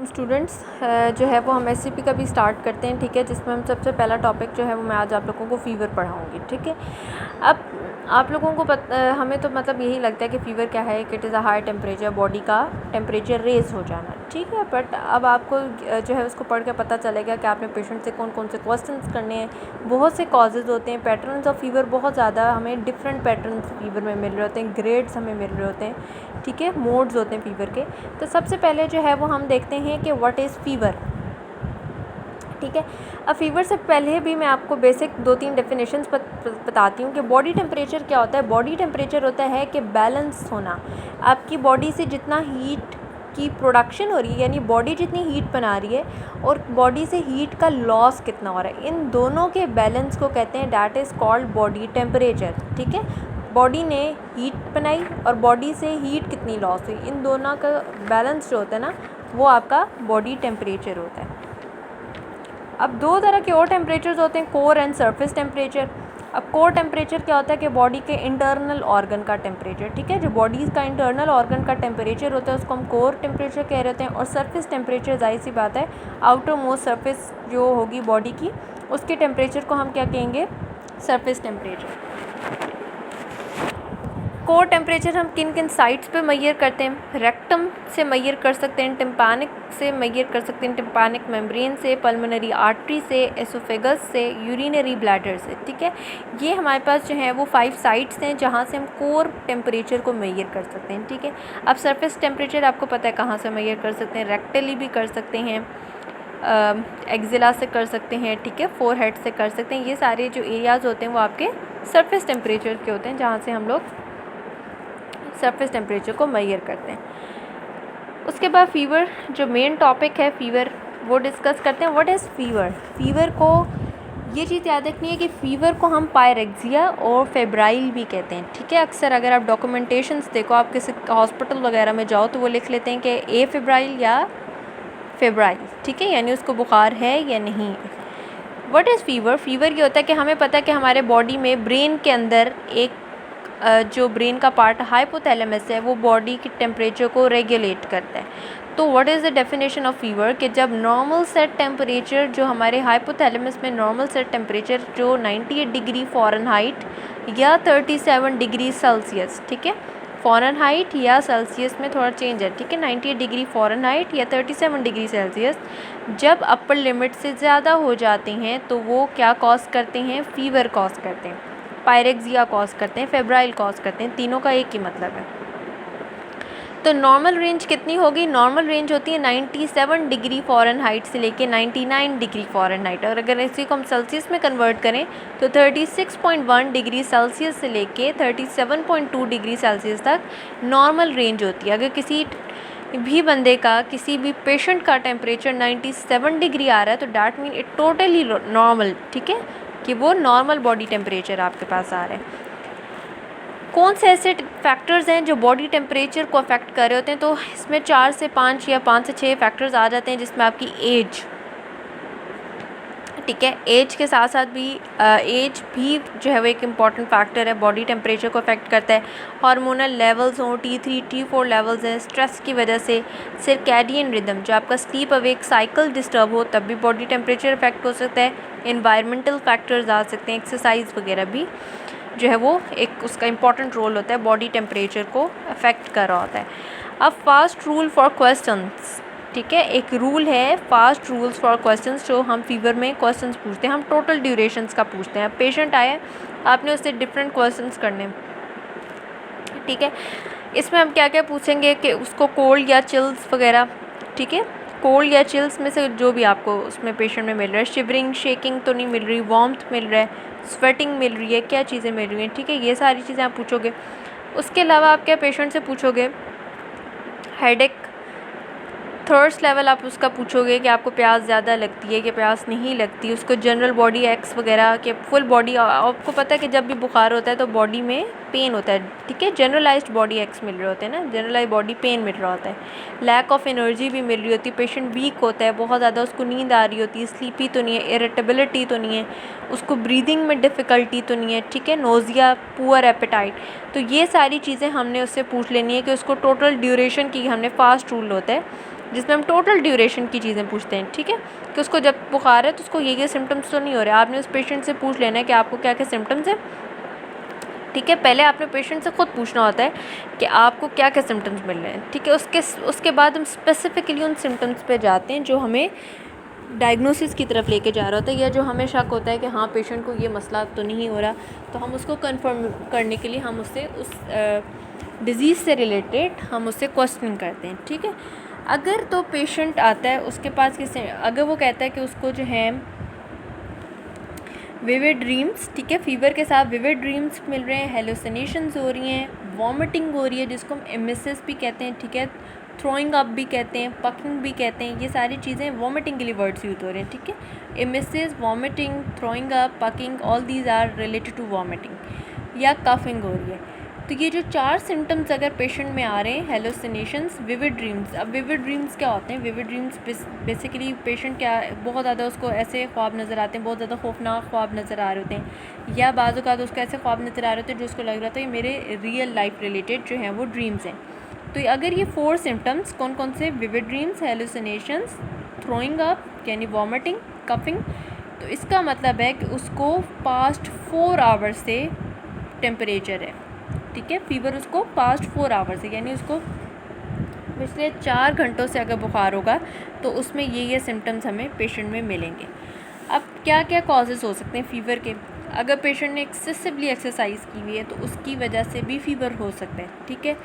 Students, जो है वो हम एससीपी का भी स्टार्ट करते हैं, ठीक है, जिसमें हम सबसे पहला टॉपिक जो है वो मैं आज आप लोगों को फ़ीवर पढ़ाऊँगी, ठीक है। अब आप लोगों को हमें तो मतलब यही लगता है कि फ़ीवर क्या है, कि it is a high temperature, body का टेम्परेचर रेज़ हो जाना, ठीक है। बट अब आपको जो है उसको पढ़ के पता चलेगा कि आपने पेशेंट से कौन कौन से क्वेश्चंस करने हैं। बहुत से कॉजेज़ होते हैं, पैटर्न्स ऑफ फ़ीवर बहुत ज़्यादा हमें डिफरेंट पैटर्न्स फ़ीवर में मिल रहे होते हैं, ग्रेड्स हमें मिल रहे होते हैं, ठीक है, मोड्स होते हैं फ़ीवर के। तो सबसे पहले जो है वो हम देखते हैं कि व्हाट इज़ फ़ीवर, ठीक है। अब फ़ीवर से पहले भी मैं आपको बेसिक 2-3 डेफिनेशंस बताती हूँ कि बॉडी टेम्परेचर क्या होता है। बॉडी टेम्परेचर होता है कि बैलेंस होना, आपकी बॉडी से जितना हीट की प्रोडक्शन हो रही है, यानी बॉडी जितनी हीट बना रही है और बॉडी से हीट का लॉस कितना हो रहा है, इन दोनों के बैलेंस को कहते हैं, that is called body temperature, ठीक है। बॉडी ने हीट बनाई और बॉडी से हीट कितनी लॉस हुई, इन दोनों का बैलेंस जो होता है ना, वो आपका बॉडी टेम्परेचर होता है। अब दो तरह के और टेम्परेचर्स होते हैं, कोर एंड सरफेस टेम्परेचर। अब कोर टेम्परेचर क्या होता है कि बॉडी के इंटरनल ऑर्गन का टेम्परेचर, ठीक है, जो बॉडी का इंटरनल ऑर्गन का टेम्परेचर होता है उसको हम कोर टेम्परेचर कह रहे होते हैं। और सरफेस टेम्परेचर जाहिर सी बात है, आउटर मोस्ट सरफेस जो होगी बॉडी की, उसके टेम्परेचर को हम क्या कहेंगे, सरफेस टेम्परेचर। कोर टेम्परेचर हम किन किन साइट्स पे मेजर करते हैं, रेक्टम से मेजर कर सकते हैं, टिम्पैनिक से मेजर कर सकते हैं, टिम्पैनिक मेम्ब्रेन से, पल्मोनरी आर्टरी से, एसोफेगस से, यूरिनरी ब्लैडर से, ठीक है। ये हमारे पास जो है वो 5 साइट्स हैं जहाँ से हम कोर टेम्परेचर को मेजर कर सकते हैं, ठीक है। अब सरफेस टेम्परेचर आपको पता है कहाँ से मेजर कर सकते हैं, रेक्टली भी कर सकते हैं, एक्जिला से कर सकते हैं, ठीक है, फोरहेड से कर सकते हैं। ये सारे जो एरियाज़ होते हैं वो आपके सरफेस टेम्परेचर के होते हैं, जहाँ से हम लोग सरफेस टेम्परेचर को मेजर करते हैं। उसके बाद फ़ीवर, जो मेन टॉपिक है फ़ीवर, वो डिस्कस करते हैं। What is fever. फ़ीवर को ये चीज़ याद रखनी है कि फ़ीवर को हम पायरेक्सिया और फेब्राइल भी कहते हैं, ठीक है। अक्सर अगर आप डॉक्यूमेंटेशंस देखो, आप किसी हॉस्पिटल वगैरह में जाओ तो वो लिख लेते हैं कि ए फेब्राइल या फेब्राइल, ठीक है, यानी उसको बुखार है या नहीं। What is fever. फ़ीवर ये होता है कि हमें पता है कि हमारे बॉडी में ब्रेन के अंदर एक जो ब्रेन का पार्ट हाइपोथैलेमस है वो बॉडी की टेम्परेचर को रेगुलेट करता है। तो what is the definition of fever, कि जब नॉर्मल सेट टेम्परेचर, जो हमारे हाइपोथैलेमस में नॉर्मल सेट टेम्परेचर जो 98 डिग्री फ़ारेनहाइट या 37 डिग्री सेल्सियस, ठीक है, फ़ारेनहाइट या सेल्सियस में थोड़ा चेंज है, ठीक है, 98 डिग्री फ़ारेनहाइट या 37 डिग्री सेल्सियस जब अपर लिमिट से ज़्यादा हो जाते हैं तो वो क्या कॉज करते हैं, फ़ीवर कॉज करते हैं, पायरेक्सिया कॉज करते हैं, फेब्राइल कॉज करते हैं, तीनों का एक ही मतलब है। तो नॉर्मल रेंज कितनी होगी, नॉर्मल रेंज होती है 97 डिग्री फ़ारेनहाइट से लेके 99 डिग्री फ़ारेनहाइट, और अगर इसी को हम सेल्सियस में कन्वर्ट करें तो 36.1 डिग्री सेल्सियस से लेके 37.2 डिग्री सेल्सियस तक नॉर्मल रेंज होती है। अगर किसी भी बंदे का, किसी भी पेशेंट का टेम्परेचर 97 डिग्री आ रहा है तो that mean it totally normal, ठीक है, कि वो नॉर्मल बॉडी टेम्परेचर आपके पास आ रहा है। कौन से ऐसे फैक्टर्स हैं जो बॉडी टेम्परेचर को अफेक्ट कर रहे होते हैं, तो इसमें 4 से 5 या 5 से 6 फैक्टर्स आ जाते हैं, जिसमें आपकी एज, ठीक है, एज के साथ साथ भी एज भी जो है वो एक इम्पॉर्टेंट फैक्टर है, बॉडी टेम्परेचर को अफेक्ट करता है। हार्मोनल लेवल्स हों, T3 T4 लेवल्स हैं, स्ट्रेस की वजह से, सर्कैडियन रिदम, जो आपका स्लीप अवेक साइकिल डिस्टर्ब हो तब भी बॉडी टेम्परेचर अफेक्ट हो सकता है। इन्वायरमेंटल फैक्टर्स आ सकते हैं, एक्सरसाइज वगैरह भी जो है वो एक उसका इम्पॉर्टेंट रोल होता है, बॉडी टेम्परेचर को अफेक्ट कर रहा होता है। अब फास्ट रूल फॉर क्वेश्चंस, ठीक है, एक रूल है फास्ट रूल्स फॉर क्वेश्चंस, जो हम फ़ीवर में क्वेश्चंस पूछते हैं, हम टोटल ड्यूरेशंस का पूछते हैं। पेशेंट आए, आपने उससे डिफरेंट क्वेश्चंस करने, ठीक है, इसमें हम क्या क्या पूछेंगे कि उसको कोल्ड या चिल्स वगैरह, ठीक है, कोल्ड या चिल्स में से जो भी आपको उसमें पेशेंट में मिल रहा है, शिवरिंग शेकिंग तो नहीं मिल रही, वार्मथ मिल रहा है, स्वेटिंग मिल रही है, क्या चीज़ें मिल रही हैं, ठीक है, ये सारी चीज़ें आप पूछोगे। उसके अलावा आप क्या पेशेंट से पूछोगे, हेडेक, थर्स्ट लेवल आप उसका पूछोगे कि आपको प्यास ज़्यादा लगती है कि प्यास नहीं लगती, उसको जनरल बॉडी एक्स वगैरह के फुल बॉडी, आपको पता है कि जब भी बुखार होता है तो बॉडी में पेन होता है, ठीक है, जनरलाइज्ड बॉडी एक्स मिल रहे होते हैं ना, जनरलाइज बॉडी पेन मिल रहा होता है, लैक ऑफ एनर्जी भी मिल रही होती है, पेशेंट वीक होता है बहुत ज़्यादा, उसको नींद आ रही होती है, स्लीपी तो नहीं है, इरिटेबिलिटी तो नहीं है, उसको ब्रीदिंग में डिफ़िकल्टी तो नहीं है, ठीक है, नोज़िया, पुअर एपेटाइट, तो ये सारी चीज़ें हमने उससे पूछ लेनी है कि उसको टोटल ड्यूरेशन की, हमने फास्ट रूल होता है जिसमें हम टोटल ड्यूरेशन की चीज़ें पूछते हैं, ठीक है, कि उसको जब बुखार है तो उसको ये सिम्टम्स तो नहीं हो रहे। आपने उस पेशेंट से पूछ लेना है कि आपको क्या क्या सिम्टम्स हैं, ठीक है। पहले आपने पेशेंट से ख़ुद पूछना होता है कि आपको क्या क्या सिम्टम्स मिल रहे हैं, ठीक है। उसके बाद हम स्पेसिफ़िकली उन सिम्टम्स पे जाते हैं जो हमें डायग्नोसिस की तरफ लेके जा रहा होता है, या जो हमें शक होता है कि हाँ पेशेंट को ये मसला तो नहीं हो रहा, तो हम उसको कंफर्म करने के लिए हम उससे उस डिज़ीज़ से रिलेटेड हम उससे क्वेश्चन करते हैं, ठीक है। अगर तो पेशेंट आता है उसके पास किसी, अगर वो कहता है कि उसको जो है विविड ड्रीम्स, ठीक है, फीवर के साथ विविड ड्रीम्स मिल रहे हैं, हेलुसिनेशंस हो रही हैं, वॉमिटिंग हो रही है जिसको हम एमिसिस भी कहते हैं, ठीक है, थ्रोइंग अप भी कहते हैं, पकिंग भी कहते हैं, ये सारी चीज़ें वॉमिटिंग के लिए वर्ड्स यूज हो रहे हैं, ठीक है। Emesis, vomiting, throwing up, puking, all these are related to vomiting, या कफिंग हो रही है। तो ये जो 4 सिम्टम्स अगर पेशेंट में आ रहे हैं, हेलुसिनेशंस, विविड ड्रीम्स। अब विविड ड्रीम्स क्या होते हैं? विविड ड्रीम्स बेसिकली पेशेंट क्या बहुत ज़्यादा उसको ऐसे ख्वाब नज़र आते हैं, बहुत ज़्यादा खौफनाक ख्वाब नज़र आ रहे होते हैं, या बाज़ औक़ात उसको ऐसे ख्वाब नज़र आ रहे होते हैं जो उसको लग रहा था ये मेरे रियल लाइफ रिलेटेड जो हैं वो ड्रीम्स हैं। तो अगर ये 4 सिम्टम्स कौन कौन से? Vivid dreams, hallucinations, throwing up यानी वॉमिटिंग, कफिंग, तो इसका मतलब है कि उसको पास्ट 4 आवर्स से टेम्परेचर है, ठीक है, फीवर उसको पास्ट 4 आवर्स है, यानी उसको पिछले 4 घंटों से अगर बुखार होगा तो उसमें ये सिम्टम्स हमें पेशेंट में मिलेंगे। अब क्या क्या कॉजेज़ हो सकते हैं फ़ीवर के? अगर पेशेंट ने एक्सेसिवली एक्सरसाइज की हुई है तो उसकी वजह से भी फ़ीवर हो सकता है, ठीक है,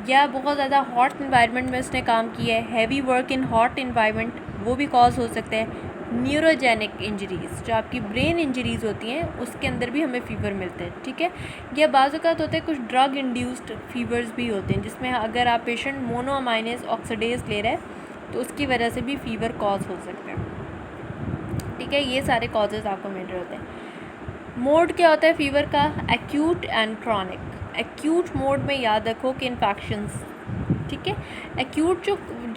या बहुत ज़्यादा हॉट इन्वायरमेंट में उसने काम किया है, heavy work in hot environment, वो भी कॉज हो सकता है। न्यूरोजेनिक इंजरीज़, जो आपकी ब्रेन इंजरीज़ होती हैं उसके अंदर भी हमें फ़ीवर मिलते हैं, ठीक है। या बाज़ औक़ात होते हैं कुछ ड्रग इंड्यूस्ड फ़ीवर्स भी होते हैं जिसमें अगर आप पेशेंट मोनोअमाइनेज ऑक्सीडेज़ ले रहा है तो उसकी वजह से भी फ़ीवर कॉज हो सकता है, ठीक है। ये सारे कॉजेज़ आपको मिल रहे होते हैं। मोड क्या होता है फ़ीवर का? Acute and chronic. Acute mode में याद रखो कि इन्फेक्शंस, ठीक है। एक्यूट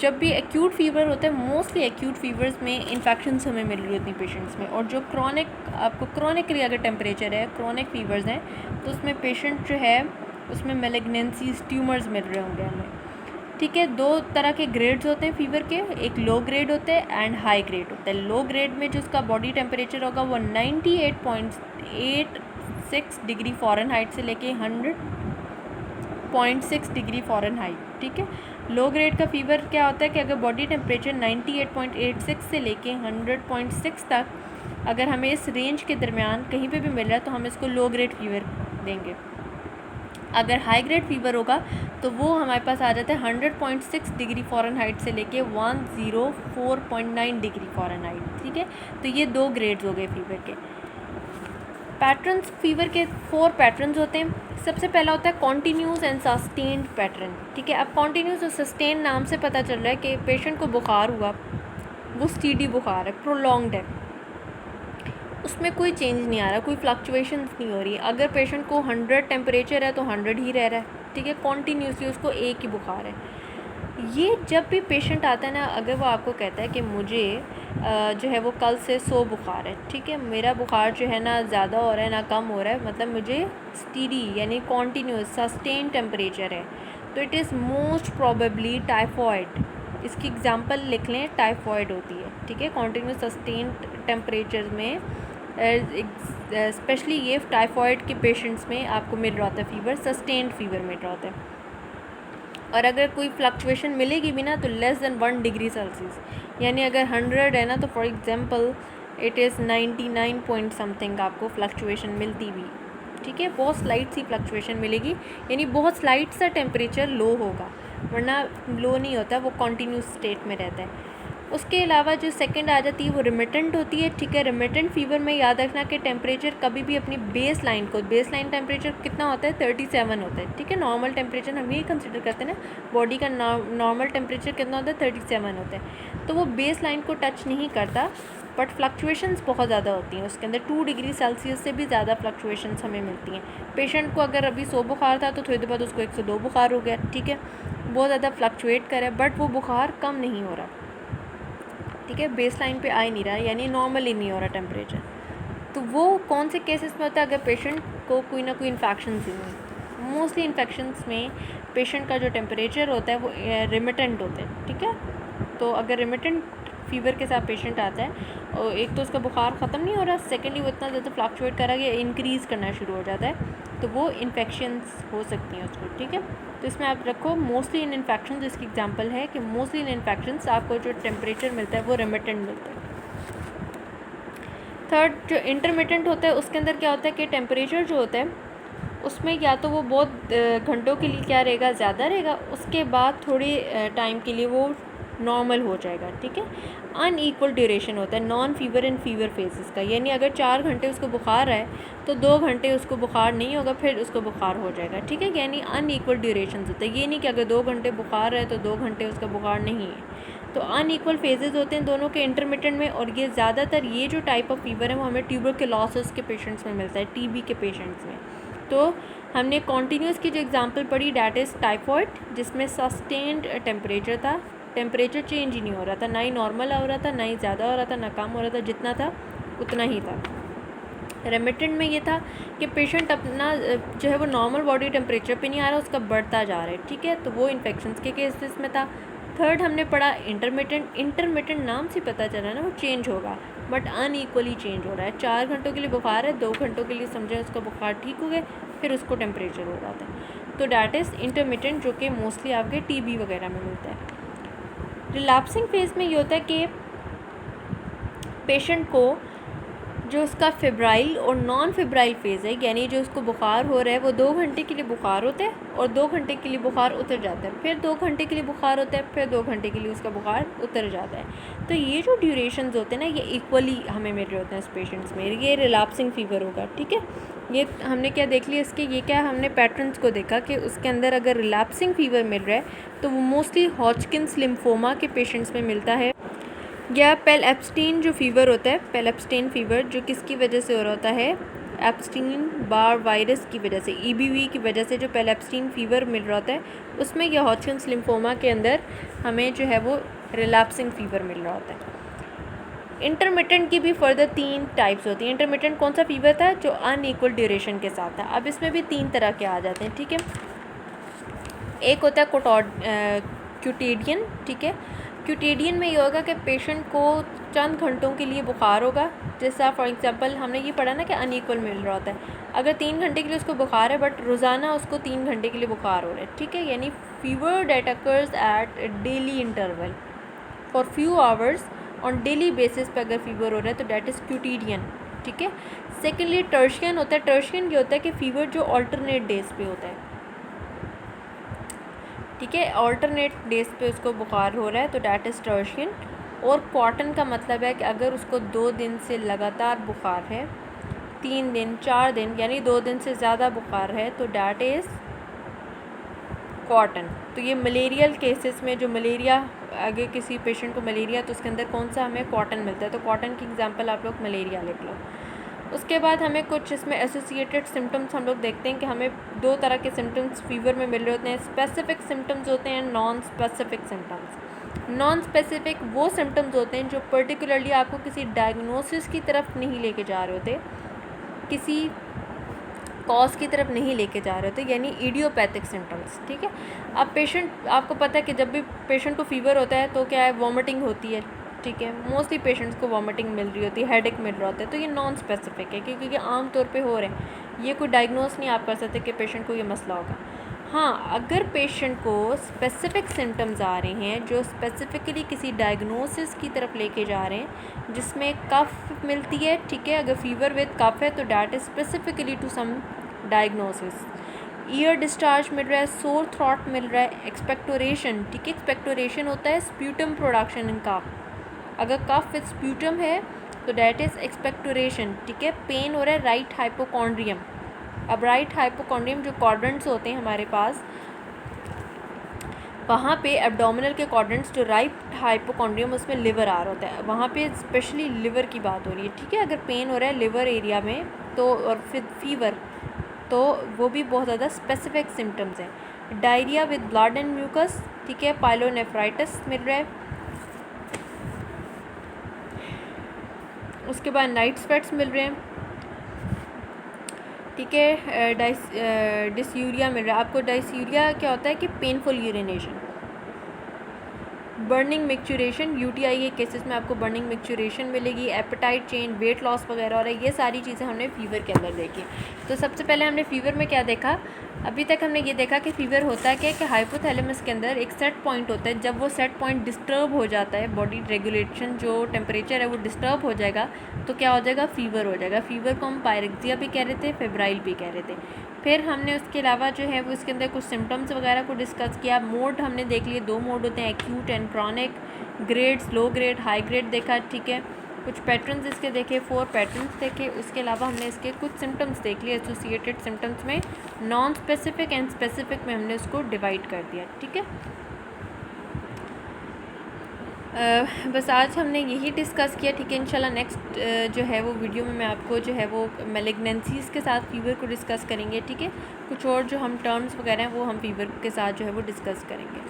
जब भी एक्यूट फ़ीवर होता है, मोस्टली एक्यूट फ़ीवर्स में इन्फेक्शंस हमें मिल रही होती हैं पेशेंट्स में, और जो क्रॉनिक, आपको क्रॉनिकली अगर टेम्परेचर है, क्रॉनिक फ़ीवर्स हैं तो उसमें पेशेंट जो है उसमें मैलिग्नेंसीज, ट्यूमर्स मिल रहे होंगे हमें, ठीक है। 2 तरह के ग्रेड्स होते हैं फ़ीवर के, एक लो ग्रेड होता है एंड हाई ग्रेड होता है। लो ग्रेड में जो उसका बॉडी टेम्परेचर होगा वो 98.86 डिग्री फ़ारेनहाइट से लेके 100.6 डिग्री फ़ारेनहाइट, ठीक है। लो ग्रेड का फ़ीवर क्या होता है कि अगर बॉडी टेम्परेचर 98.86 से लेके 100.6 तक अगर हमें इस रेंज के दरमियान कहीं पे भी मिल रहा है तो हम इसको लो ग्रेड फ़ीवर देंगे। अगर हाई ग्रेड फ़ीवर होगा तो वो हमारे पास आ जाता है 100.6 डिग्री फ़ारेनहाइट से लेके 104.9 डिग्री फ़ारेनहाइट, ठीक है। तो ये 2 ग्रेड्स हो गए फ़ीवर के। पैटर्न्स, फ़ीवर के 4 पैटर्न्स होते हैं। सबसे पहला होता है कॉन्टीन्यूस एंड सस्टेन्ड पैटर्न, ठीक है। अब कॉन्टीन्यूस और सस्टेन नाम से पता चल रहा है कि पेशेंट को बुखार हुआ, वो स्टीडी बुखार है, प्रोलॉन्ग्ड है, उसमें कोई चेंज नहीं आ रहा, कोई फ्लक्चुएशंस नहीं हो रही। अगर पेशेंट को 100 टेम्परेचर है तो 100 ही रह रहा है, ठीक है, कॉन्टीन्यूसली उसको एक ही बुखार है। ये जब भी पेशेंट आता है ना, अगर वो आपको कहता है कि मुझे जो है वो कल से 100 बुखार है, ठीक है, मेरा बुखार जो है ना ज़्यादा हो रहा है ना कम हो रहा है, मतलब मुझे स्टीडी यानी कॉन्टीन्यूस सस्टेन टेम्परेचर है, तो it is most probably typhoid. इसकी एग्जांपल लिख लें, टाइफॉइड होती है, ठीक है, कॉन्टीन्यूस सस्टेन टेम्परेचर में स्पेशली ये टाइफॉइड के पेशेंट्स में आपको मिल रहा होता है फ़ीवर, सस्टेन्ड फ़ीवर मिल रहा होता है। और अगर कोई फ्लक्चुएशन मिलेगी भी ना तो लेस दैन 1 डिग्री सेल्सियस, यानी अगर 100 है ना तो for example it is 99 point something आपको फ्लक्चुएशन मिलती भी, ठीक है, बहुत स्लाइट सी फ्लक्चुएशन मिलेगी, यानी बहुत स्लाइट सा टेम्परेचर लो होगा, वरना लो नहीं होता, वो कॉन्टीन्यूस स्टेट में रहता है। उसके अलावा जो सेकंड आ जाती है वो रिमिटेंट होती है, ठीक है। रिमिटेंट फ़ीवर में याद रखना कि टेम्परेचर कभी भी अपनी बेस लाइन को, बेस लाइन टेम्परेचर कितना होता है? 37 होता है, ठीक है। नॉर्मल टेम्परेचर हम यही कंसिडर करते हैं ना, बॉडी का नॉर्मल टेम्परेचर कितना होता है? 37 होता है, तो वो बेस लाइन को टच नहीं करता, बट फ्लक्चुएशंस बहुत ज़्यादा होती हैं उसके अंदर, 2 डिग्री सेल्सियस से भी ज़्यादा फ्लक्चुएशंस हमें मिलती हैं। पेशेंट को अगर अभी 100 बुखार था तो थोड़ी देर बाद उसको 102 बुखार हो गया, ठीक है, बहुत ज़्यादा फ्लक्चुएट करे, बट वो बुखार कम नहीं हो रहा, ठीक है, बेस लाइन पे आ ही नहीं रहा, यानी नॉर्मल ही नहीं हो रहा टेम्परेचर। तो वो कौन से केसेस में होता है? अगर पेशेंट को कोई ना कोई इन्फेक्शन हुई हो। मोस्टली इन्फेक्शंस में पेशेंट का जो टेम्परेचर होता है वो रिमिटेंट होता है, ठीक है, तो अगर रेमिटेंट फ़ीवर के साथ पेशेंट आता है और एक तो उसका बुखार ख़त्म नहीं हो रहा, सेकेंडली वो इतना ज़्यादा फ्लक्चुएट कर रहा है कि इंक्रीज़ करना शुरू हो जाता है, तो वो इन्फेक्शंस हो सकती हैं उसको, ठीक है। तो इसमें आप रखो मोस्टली इन इन्फेक्शन, जिसकी एग्जांपल है कि मोस्टली इन इन्फेक्शंस आपको जो टेम्परेचर मिलता है वो रेमिटेंट मिलता है। थर्ड, जो इंटरमिटेंट होता है उसके अंदर क्या होता है कि टेम्परेचर जो होता है उसमें या तो वो बहुत घंटों के लिए क्या रहेगा, ज़्यादा रहेगा, उसके बाद थोड़ी टाइम के लिए वो नॉर्मल हो जाएगा, ठीक है। अनईक्वल ड्यूरेशन होता है non fever and fever phases का, यानी अगर 4 घंटे उसको बुखार है तो 2 घंटे उसको बुखार नहीं होगा, फिर उसको बुखार हो जाएगा, ठीक है। यानी अनईक्वल ड्यूरेशन होता है, ये नहीं कि अगर 2 घंटे बुखार है तो 2 घंटे उसका बुखार नहीं है। तो अनईक्वल फेजेस होते हैं दोनों के इंटरमिटेंट में, और ये ज़्यादातर ये जो टाइप ऑफ फीवर है वो हमें ट्यूबरकुलोसिस के पेशेंट्स में मिलता है, टीबी के पेशेंट्स में। तो हमने कॉन्टीन्यूस की जो एग्जांपल पढ़ी डैट इज़ टाइफॉइड, जिसमें सस्टेन्ड टेम्परेचर था, टेम्परेचर चेंज ही नहीं हो रहा था, ना ही नॉर्मल हो रहा था, ना ही ज़्यादा हो रहा था, ना कम हो रहा था, जितना था उतना ही था। रेमिटेंट में ये था कि पेशेंट अपना जो है वो नॉर्मल बॉडी टेम्परेचर पे नहीं आ रहा, उसका बढ़ता जा रहा है, ठीक है, तो वो इन्फेक्शंस के केसेस में था। थर्ड हमने पढ़ा इंटरमिटेंट, इंटरमिटेंट नाम से पता चला ना वो चेंज होगा, बट अनईक्वली चेंज हो रहा है। 4 घंटों के लिए बुखार है, 2 घंटों के लिए समझें उसका बुखार ठीक हो गया, फिर उसको टेम्परेचर हो रहा था, तो डैट इज़ इंटरमिटेंट, जो कि मोस्टली आपके टीबी वगैरह में मिलता है। रिलैप्सिंग फेज़ में ये होता है कि पेशेंट को जो उसका फेब्राइल और नॉन फेब्राइल फेज़ है, यानी जो उसको बुखार हो रहा है वो 2 घंटे के लिए बुखार होता है और 2 घंटे के लिए बुखार उतर जाता है, फिर 2 घंटे के लिए बुखार होता है, फिर 2 घंटे के लिए उसका बुखार उतर जाता है। तो ये जो ड्यूरेशंस होते हैं ना, ये इक्वली हमें मिल रहे होते हैं इस पेशेंट्स में, ये रिलैप्सिंग फ़ीवर होगा, ठीक है। ये हमने क्या देख लिया इसके, ये क्या हमने पैटर्न्स को देखा कि उसके अंदर अगर रिलैप्सिंग फ़ीवर मिल रहा है तो वो मोस्टली हॉजकिन्स लिम्फोमा के पेशेंट्स में मिलता है, या पेल एप्स्टीन जो फ़ीवर होता है, पेल एप्स्टीन फ़ीवर, जो किसकी वजह से हो रहा होता है, एप्स्टीन बार वायरस की वजह से, EBV की वजह से जो पेल एप्स्टीन फ़ीवर मिल रहा होता है उसमें यह हॉजकिन्स लिम्फोमा के अंदर हमें जो है वो रिलैप्सिंग फ़ीवर मिल रहा होता है। इंटरमिटेंट की भी फर्दर 3 टाइप्स होती हैं। इंटरमिटेंट कौन सा फ़ीवर था, जो अनईक्वल ड्यूरेशन के साथ था। अब इसमें भी 3 तरह के आ जाते हैं, ठीक है। एक होता है क्यूटेडियन, ठीक है। क्यूटेडियन में ये होगा कि पेशेंट को चंद घंटों के लिए बुखार होगा, जैसा फॉर एग्जांपल हमने ये पढ़ा ना कि अनईक्वल मिल रहा होता है, अगर 3 घंटे के लिए उसको बुखार है बट रोज़ाना उसको 3 घंटे के लिए बुखार हो रहा है, ठीक है, यानी fever date occurs at daily interval for few hours on daily basis पे अगर फीवर हो रहा है तो डेट इज़ क्यूटेडियन, ठीक है। सेकेंडली टर्शियन होता है। टर्शियन ये होता है कि फ़ीवर जो ऑल्टरनेट डेज पे होता है, ठीक है, ऑल्टरनेट डेज पे उसको बुखार हो रहा है तो डैट इज़ टर्शियन। और क्वार्टन का मतलब है कि अगर उसको 2 दिन से लगातार बुखार है, 3 दिन 4 दिन यानी 2 दिन से ज़्यादा बुखार है तो डैट इज़ क्वार्टन। तो ये मलेरियल केसेस में, जो मलेरिया, अगर किसी पेशेंट को मलेरिया तो उसके अंदर कौन सा हमें क्वार्टन मिलता है, तो क्वार्टन की एग्जांपल आप लोग मलेरिया लिख लो। उसके बाद हमें कुछ इसमें एसोसिएटेड सिम्टम्स हम लोग देखते हैं कि हमें 2 तरह के सिम्टम्स फीवर में मिल रहे होते हैं, स्पेसिफिक सिम्टम्स होते हैं, non specific symptoms. Non specific वो सिम्टम्स होते हैं जो पर्टिकुलरली आपको किसी डायग्नोसिस की तरफ नहीं लेके जा रहे होते, किसी कॉज की तरफ नहीं लेके जा रहे होते, यानी इडियोपैथिक सिम्टम्स, ठीक है। अब पेशेंट, आपको पता है कि जब भी पेशेंट को फीवर होता है तो क्या है, वॉमिटिंग होती है, ठीक है, मोस्टली पेशेंट्स को वॉमिटिंग मिल रही होती है, हेडेक मिल रहा होता है, तो ये नॉन स्पेसिफिक है क्योंकि आम तौर पे हो रहे हैं, ये कोई डायग्नोस नहीं आप कर सकते कि पेशेंट को ये मसला होगा। हाँ, अगर पेशेंट को स्पेसिफिक सिम्टम्स आ रहे हैं जो स्पेसिफिकली किसी डायग्नोसिस की तरफ लेके जा रहे हैं, जिसमें कफ मिलती है, ठीक है, अगर फीवर विद कफ है तो that is specifically to some diagnosis. Ear discharge मिल रहा है, सोर थ्रॉट मिल रहा है, एक्सपेक्टोरेशन, ठीक है, एक्सपेक्टोरेशन होता है स्प्यूटम प्रोडक्शन इन कफ, अगर कफ विद स्प्यूटम है तो डैट इज़ एक्सपेक्टोरेशन, ठीक है। पेन हो रहा है राइट हाइपोकॉन्ड्रियम। अब राइट हाइपोकॉन्ड्रियम जो क्वाड्रेंट्स होते हैं हमारे पास, वहाँ पे एब्डोमिनल के क्वाड्रेंट्स, जो राइट हाइपोकॉन्ड्रियम उसमें लिवर आ रहा होता है, वहाँ पे स्पेशली लिवर की बात हो रही है, ठीक है। अगर पेन हो रहा है लिवर एरिया में तो, और फिर फीवर, तो वो भी बहुत ज़्यादा स्पेसिफिक सिम्टम्स हैं। Diarrhoea with blood and mucus, ठीक है, पाइलोनेफ्राइटिस मिल रहा है। उसके बाद नाइट स्वेट्स मिल रहे हैं, ठीक है। डिसयूरिया मिल रहा है आपको। डिसयूरिया क्या होता है कि painful urination. Burning micturition, UTI के केसेस में आपको बर्निंग मिक्चुरेशन मिलेगी, एपेटाइट चेंज, वेट लॉस वगैरह और ये सारी चीज़ें हमने फ़ीवर के अंदर देखी। तो सबसे पहले हमने फ़ीवर में क्या देखा, अभी तक हमने ये देखा कि फ़ीवर होता है क्या कि हाइपोथैलेमस के अंदर एक सेट पॉइंट होता है, जब वो सेट पॉइंट डिस्टर्ब हो जाता है, बॉडी रेगुलेशन जो टेम्परेचर है वो डिस्टर्ब हो जाएगा तो क्या हो जाएगा, फ़ीवर हो जाएगा। फ़ीवर को हम पायरेक्सिया भी कह रहे थे, फेब्राइल भी कह रहे थे। फिर हमने उसके अलावा जो है वो इसके अंदर कुछ सिम्टम्स वगैरह को डिस्कस किया। मोड हमने देख लिए, 2 मोड होते हैं, acute and chronic. Grades, low grade, high grade देखा, ठीक है। कुछ पैटर्न्स इसके देखे, 4 पैटर्न्स देखे। उसके अलावा हमने इसके कुछ सिम्टम्स देख लिए, एसोसिएटेड सिम्टम्स में नॉन स्पेसिफिक एंड स्पेसिफिक में हमने उसको डिवाइड कर दिया, ठीक है। बस आज हमने यही डिस्कस किया, ठीक है। इंशाल्लाह नेक्स्ट जो है वो वीडियो में मैं आपको जो है वो मैलिग्नेंसीज़ के साथ फ़ीवर को डिस्कस करेंगे, ठीक है। कुछ और जो हम टर्म्स वगैरह हैं वो हम फ़ीवर के साथ जो है वो डिस्कस करेंगे।